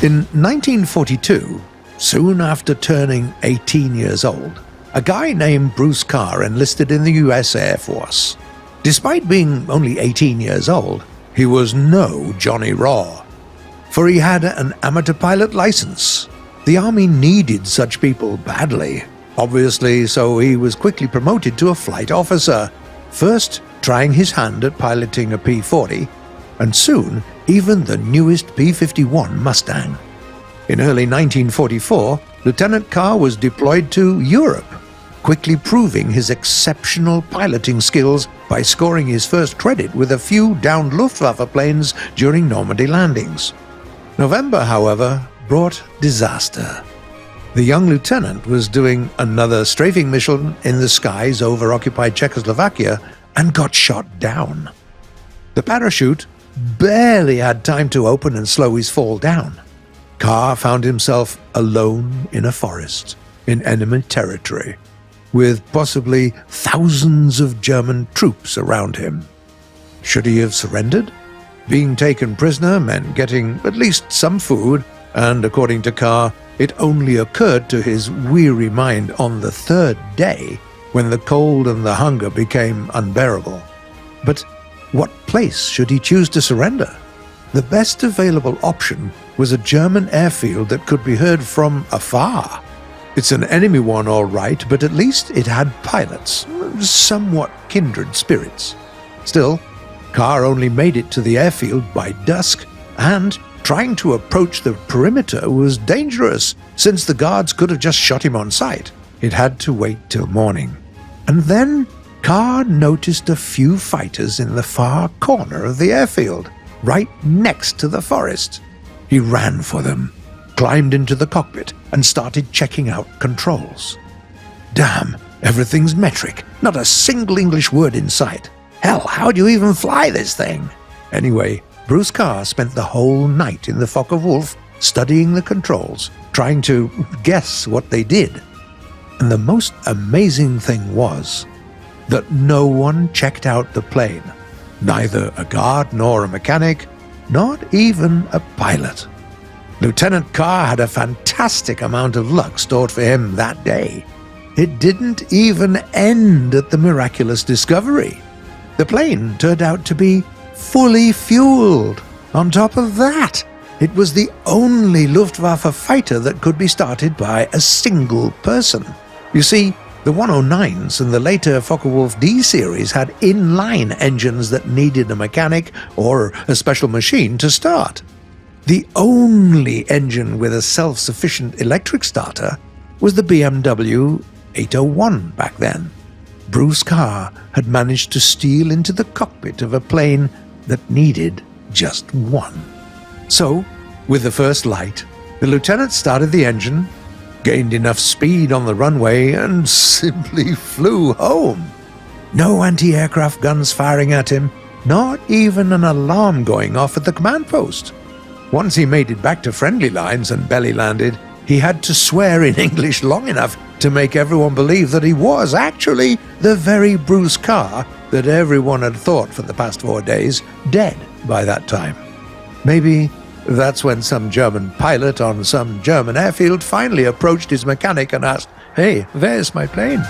In 1942, soon after turning 18 years old, a guy named Bruce Carr enlisted in the US Air Force. Despite being only 18 years old, he was no Johnny Raw, for he had an amateur pilot license. The Army needed such people badly, obviously, so he was quickly promoted to a flight officer, first trying his hand at piloting a P-40, and soon even the newest P-51 Mustang. In early 1944, Lieutenant Carr was deployed to Europe, quickly proving his exceptional piloting skills by scoring his first credit with a few downed Luftwaffe planes during Normandy landings. November, however, brought disaster. The young lieutenant was doing another strafing mission in the skies over occupied Czechoslovakia and got shot down. The parachute barely had time to open and slow his fall down. Carr found himself alone in a forest in enemy territory, with possibly thousands of German troops around him. Should he have surrendered? Being taken prisoner meant getting at least some food, and according to Carr, it only occurred to his weary mind on the third day when the cold and the hunger became unbearable. But what place should he choose to surrender? The best available option was a German airfield that could be heard from afar. It's an enemy one, all right, but at least it had pilots, somewhat kindred spirits. Still, Carr only made it to the airfield by dusk, and trying to approach the perimeter was dangerous, since the guards could have just shot him on sight. It had to wait till morning. And then Carr noticed a few fighters in the far corner of the airfield, right next to the forest. He ran for them, climbed into the cockpit, and started checking out controls. Damn, everything's metric, not a single English word in sight. Hell, how do you even fly this thing? Anyway, Bruce Carr spent the whole night in the Focke-Wulf studying the controls, trying to guess what they did. And the most amazing thing was that no one checked out the plane, neither a guard nor a mechanic, not even a pilot. Lieutenant Carr had a fantastic amount of luck stored for him that day. It didn't even end at the miraculous discovery. The plane turned out to be fully fueled. On top of that, it was the only Luftwaffe fighter that could be started by a single person. You see, the 109s and the later Focke-Wulf D series had inline engines that needed a mechanic or a special machine to start. The only engine with a self-sufficient electric starter was the BMW 801 back then. Bruce Carr had managed to steal into the cockpit of a plane that needed just one. So, with the first light, the lieutenant started the engine, gained enough speed on the runway, and simply flew home. No anti-aircraft guns firing at him, not even an alarm going off at the command post. Once he made it back to friendly lines and belly landed, he had to swear in English long enough to make everyone believe that he was actually the very Bruce Carr that everyone had thought for the past 4 days dead by that time. Maybe that's when some German pilot on some German airfield finally approached his mechanic and asked, "Hey, where's my plane?"